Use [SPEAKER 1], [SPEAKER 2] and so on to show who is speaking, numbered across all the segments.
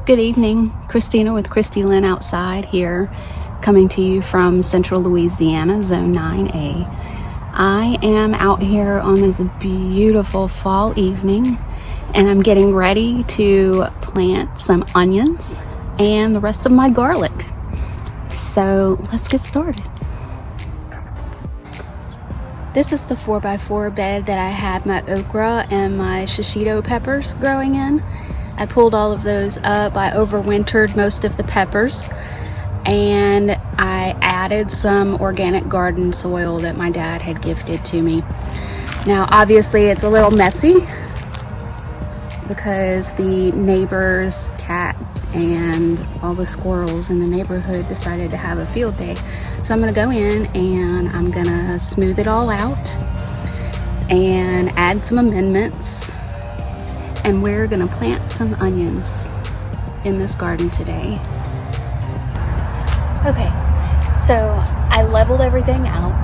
[SPEAKER 1] Good evening, Christina with Christy Lynn outside here, coming to you from Central Louisiana, Zone 9A. I am out here on this beautiful fall evening, and I'm getting ready to plant some onions and the rest of my garlic. So let's get started. This is the 4x4 bed that I had my okra and my shishito peppers growing in. I pulled all of those up. I overwintered most of the peppers, and I added some organic garden soil that my dad had gifted to me. Now obviously it's a little messy because the neighbor's cat and all the squirrels in the neighborhood decided to have a field day. So I'm gonna go in and I'm gonna smooth it all out and add some amendments, and we're gonna plant some onions in this garden today. Okay, so I leveled everything out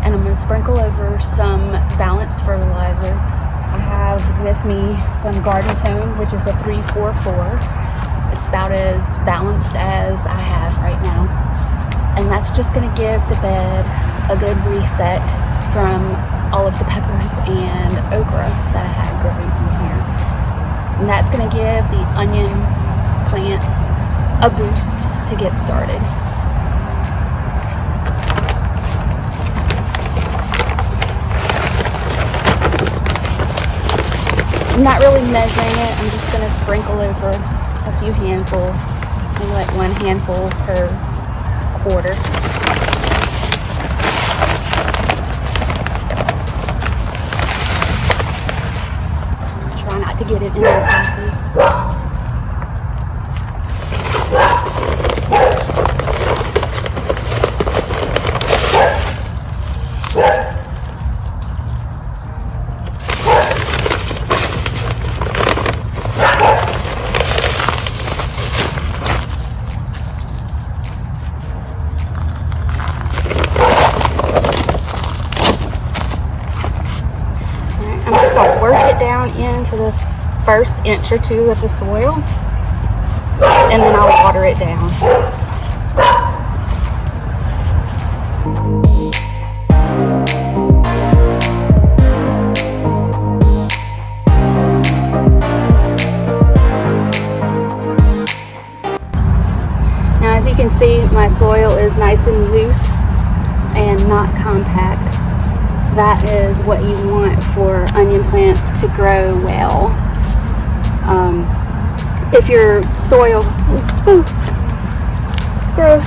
[SPEAKER 1] and I'm gonna sprinkle over some balanced fertilizer. I have with me some Garden Tone, which is a 3-4-4. It's about as balanced as I have right now. And that's just gonna give the bed a good reset from all of the peppers and okra that I had growing in here. And that's gonna give the onion plants a boost to get started. I'm not really measuring it, I'm just gonna sprinkle over a few handfuls, and like 1 handful per quarter. Try not to get it in the coffee. I'm just going to work it down into the first inch or two of the soil, and then I'll water it down. Now as you can see, my soil is nice and loose and not compact. That is what you want for onion plants to grow well. If your soil, gross.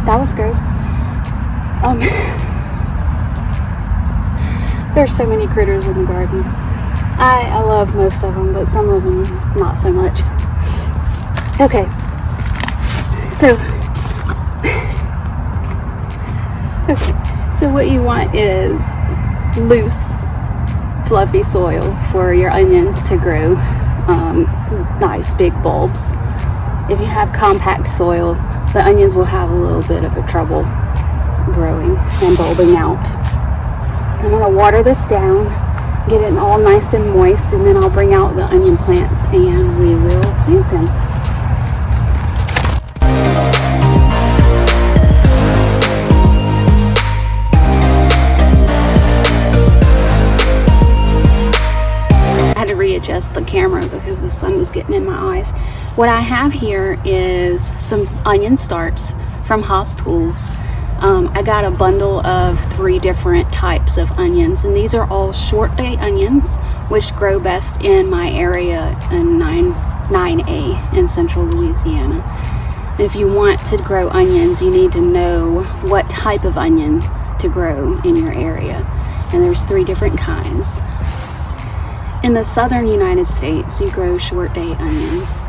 [SPEAKER 1] That was gross. There's so many critters in the garden. I love most of them, but some of them not so much. Okay, so what you want is loose, fluffy soil for your onions to grow nice big bulbs. If you have compact soil, the onions will have a little bit of a trouble growing and bulbing out. I'm going to water this down, get it all nice and moist, and then I'll bring out the onion plants and we will plant them. Readjust the camera because the sun was getting in my eyes. What I have here is some onion starts from Haas Tools. I got a bundle of 3 different types of onions, and these are all short day onions, which grow best in my area in 9A in Central Louisiana. If you want to grow onions, you need to know what type of onion to grow in your area, and there's 3 different kinds. In the southern United States, you grow short day onions.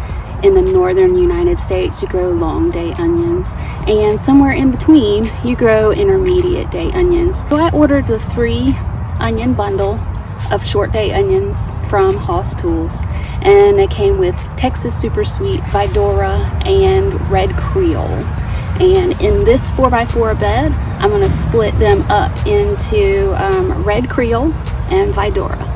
[SPEAKER 1] In the northern United States, you grow long day onions. And somewhere in between, you grow intermediate day onions. So I ordered the 3 onion bundle of short day onions from Haas Tools. And they came with Texas Super Sweet, Vidora, and Red Creole. And in this 4x4 bed, I'm going to split them up into Red Creole and Vidora.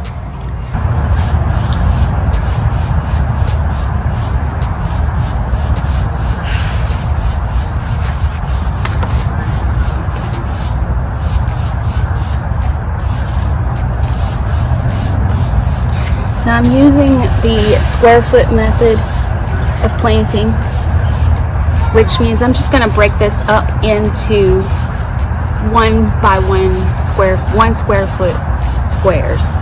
[SPEAKER 1] Now I'm using the square foot method of planting, which means I'm just going to break this up into 1 square foot squares.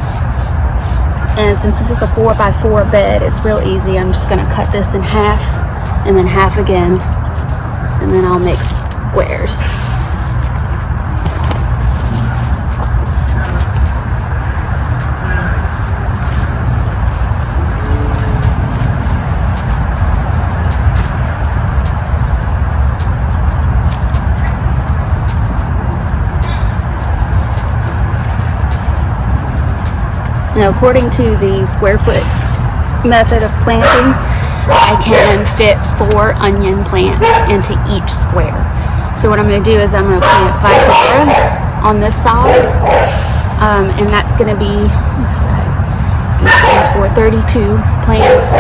[SPEAKER 1] And since this is a 4x4 bed, it's real easy. I'm just going to cut this in half and then half again, and then I'll make squares. Now, according to the square foot method of planting, I can fit 4 onion plants into each square. So what I'm going to do is I'm going to plant Vidora on this side, and that's going to be 32 plants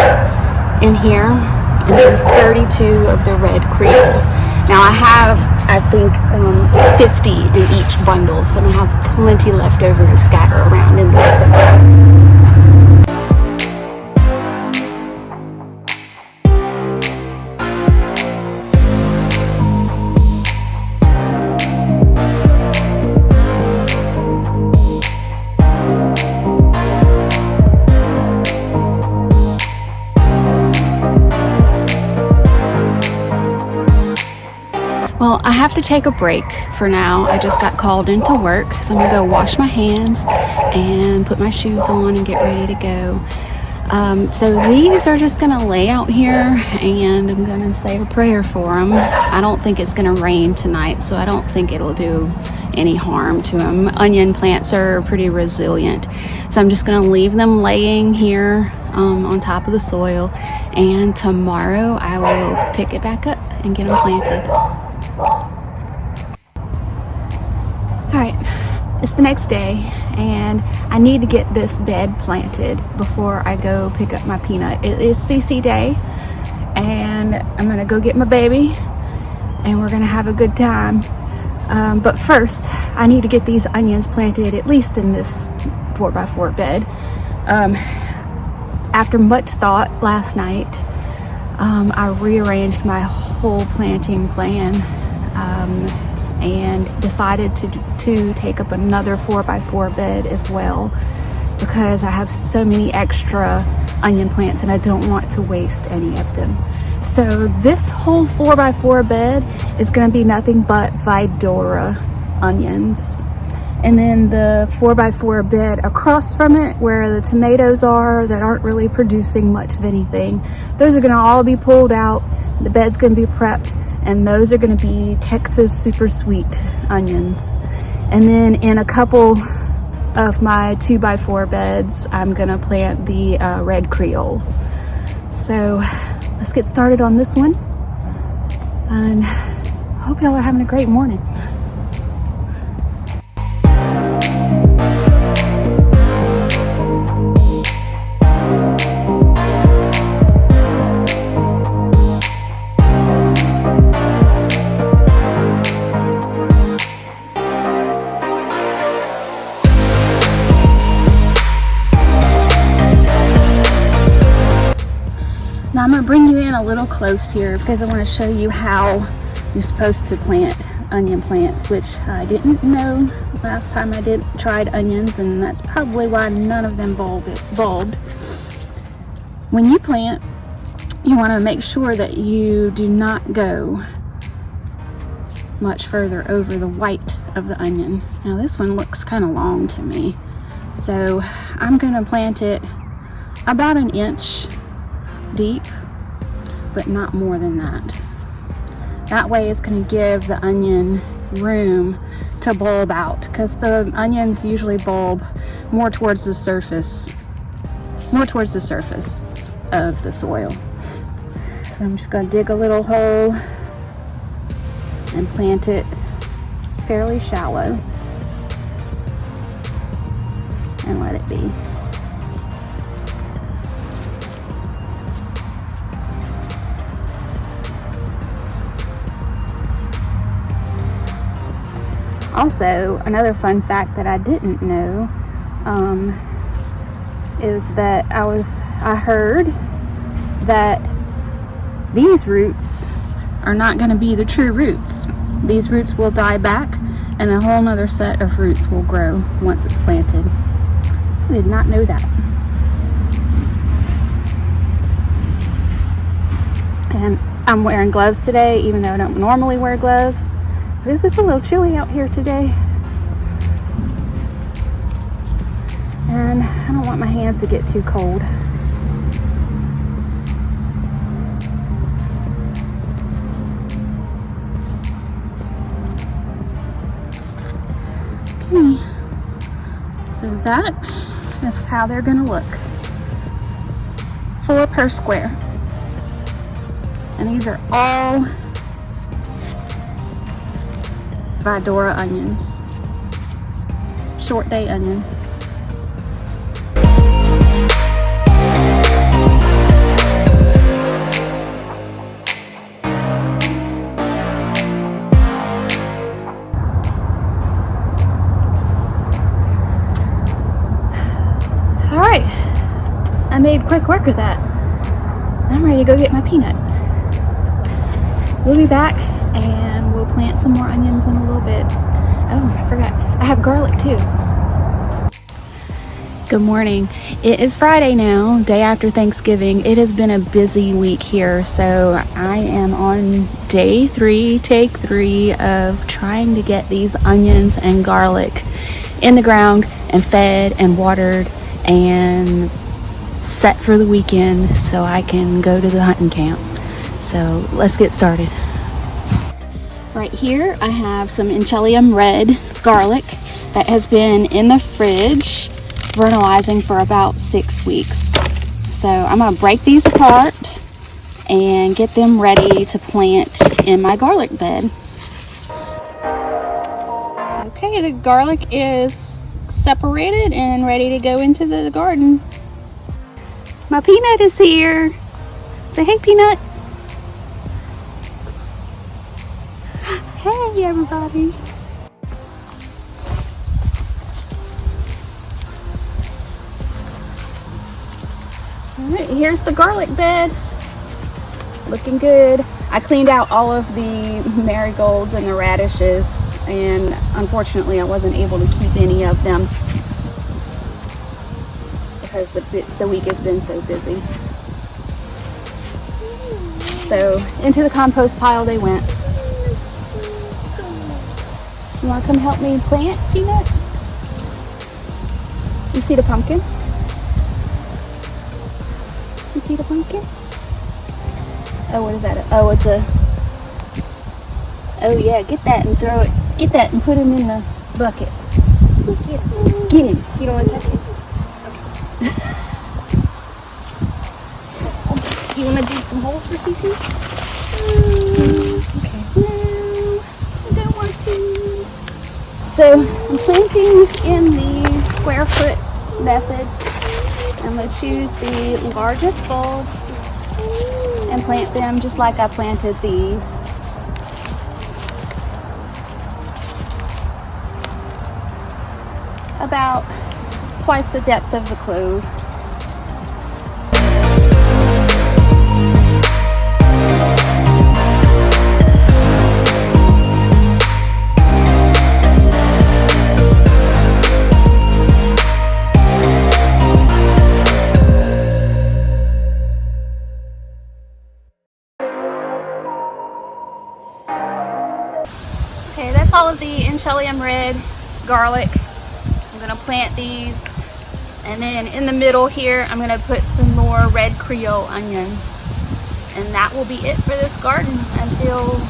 [SPEAKER 1] in here, and then 32 of the red creole. Now I have, I think, 50 in each bundle, so I'm going to have plenty left over to scatter around in the recipe. Well, I have to take a break for now. I just got called into work, so I'm gonna go wash my hands and put my shoes on and get ready to go. So these are just gonna lay out here, and I'm gonna say a prayer for them. I don't think it's gonna rain tonight, so I don't think it'll do any harm to them. Onion plants are pretty resilient, so I'm just gonna leave them laying here on top of the soil, and tomorrow I will pick it back up and get them planted. Alright, it's the next day, and I need to get this bed planted before I go pick up my peanut. It is CC day, and I'm gonna go get my baby, and we're gonna have a good time. But first, I need to get these onions planted, at least in this 4x4 bed. After much thought last night, I rearranged my whole planting plan, and decided to take up another 4x4 bed as well, because I have so many extra onion plants and I don't want to waste any of them. So this whole 4x4 bed is going to be nothing but Vidora onions. And then the 4x4 bed across from it, where the tomatoes are that aren't really producing much of anything, those are going to all be pulled out. The bed's going to be prepped, and those are going to be Texas super sweet onions. And then in a couple of my 2x4 beds, I'm going to plant the red creoles. So let's get started on this one, and I hope y'all are having a great morning. Now I'm going to bring you in a little close here because I want to show you how you're supposed to plant onion plants, which I didn't know last time I tried onions, and that's probably why none of them bulbed. When you plant, you want to make sure that you do not go much further over the white of the onion. Now this one looks kind of long to me, so I'm going to plant it about 1 inch deep, but not more than that. That way it's going to give the onion room to bulb out, because the onions usually bulb more towards the surface of the soil. So I'm just going to dig a little hole and plant it fairly shallow and let it be. Also, another fun fact that I didn't know is that I heard that these roots are not going to be the true roots. These roots will die back and a whole nother set of roots will grow once it's planted. I did not know that. And I'm wearing gloves today, even though I don't normally wear gloves. Because it's a little chilly out here today. And I don't want my hands to get too cold. Okay, so that is how they're gonna look. 4 per square. And these are all Vidora onions. Short day onions. Alright, I made quick work of that. I'm ready to go get my peanut. We'll be back and we'll plant some more onions in a little bit. Oh, I forgot. I have garlic too. Good morning. It is Friday now, day after Thanksgiving. It has been a busy week here, so I am on day 3, take 3 of trying to get these onions and garlic in the ground and fed and watered and set for the weekend so I can go to the hunting camp. So let's get started. Right here I have some Enchelium red garlic that has been in the fridge vernalizing for about 6 weeks. So I'm going to break these apart and get them ready to plant in my garlic bed. Okay, the garlic is separated and ready to go into the garden. My peanut is here. Say hey, Peanut. Hey, everybody. All right, here's the garlic bed. Looking good. I cleaned out all of the marigolds and the radishes, and unfortunately I wasn't able to keep any of them because the week has been so busy. So into the compost pile they went. You want to come help me plant, Peanut? You see the pumpkin? You see the pumpkin? Oh, what is that? Oh, it's a... Oh yeah, get that and throw it. Get that and put him in the bucket. Get him. Get him. You don't want to touch him? Okay. You want to do some holes for Cece? Okay. No, I don't want to. So I'm planting in the square foot method. I'm going to choose the largest bulbs and plant them just like I planted these. About twice the depth of the clove. Okay, that's all of the Enchelium red garlic. I'm gonna plant these, and then in the middle here I'm gonna put some more red Creole onions, and that will be it for this garden until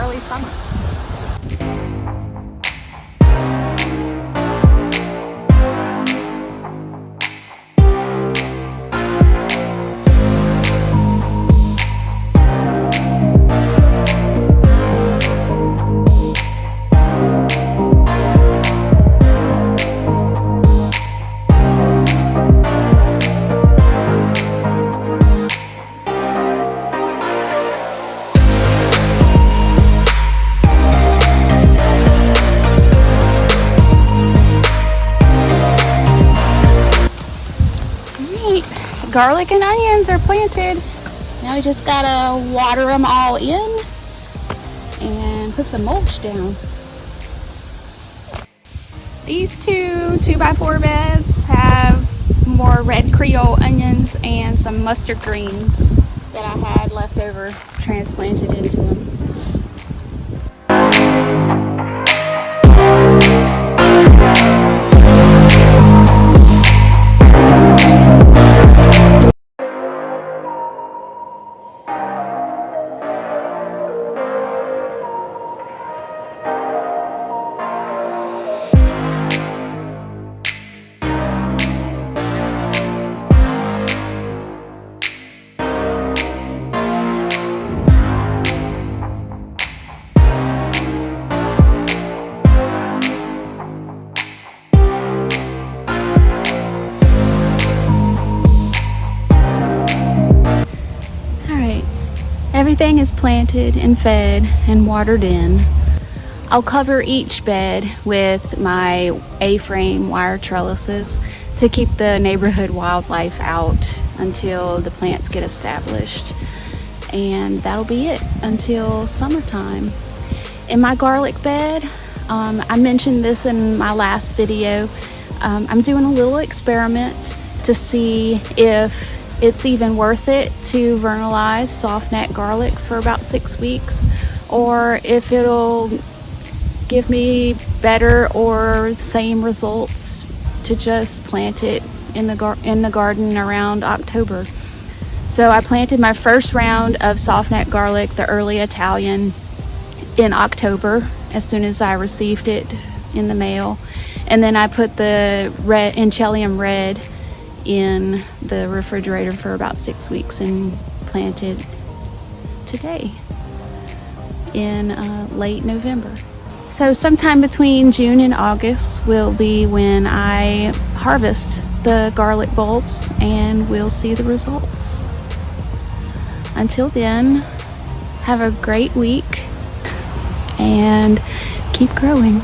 [SPEAKER 1] early summer. Alright, garlic and onions are planted. Now we just gotta water them all in and put some mulch down. These two 2x4 beds have more red Creole onions and some mustard greens that I had left over transplanted into them. Everything is planted and fed and watered in. I'll cover each bed with my A-frame wire trellises to keep the neighborhood wildlife out until the plants get established. And that'll be it until summertime. In my garlic bed, I mentioned this in my last video, I'm doing a little experiment to see if it's even worth it to vernalize soft neck garlic for about 6 weeks, or if it'll give me better or same results to just plant it in the garden around October. So I planted my first round of soft neck garlic, the early Italian, in October as soon as I received it in the mail, and then I put the red Enchelium red in the refrigerator for about 6 weeks and planted today in late November. So sometime between June and August will be when I harvest the garlic bulbs and we'll see the results. Until then, have a great week and keep growing.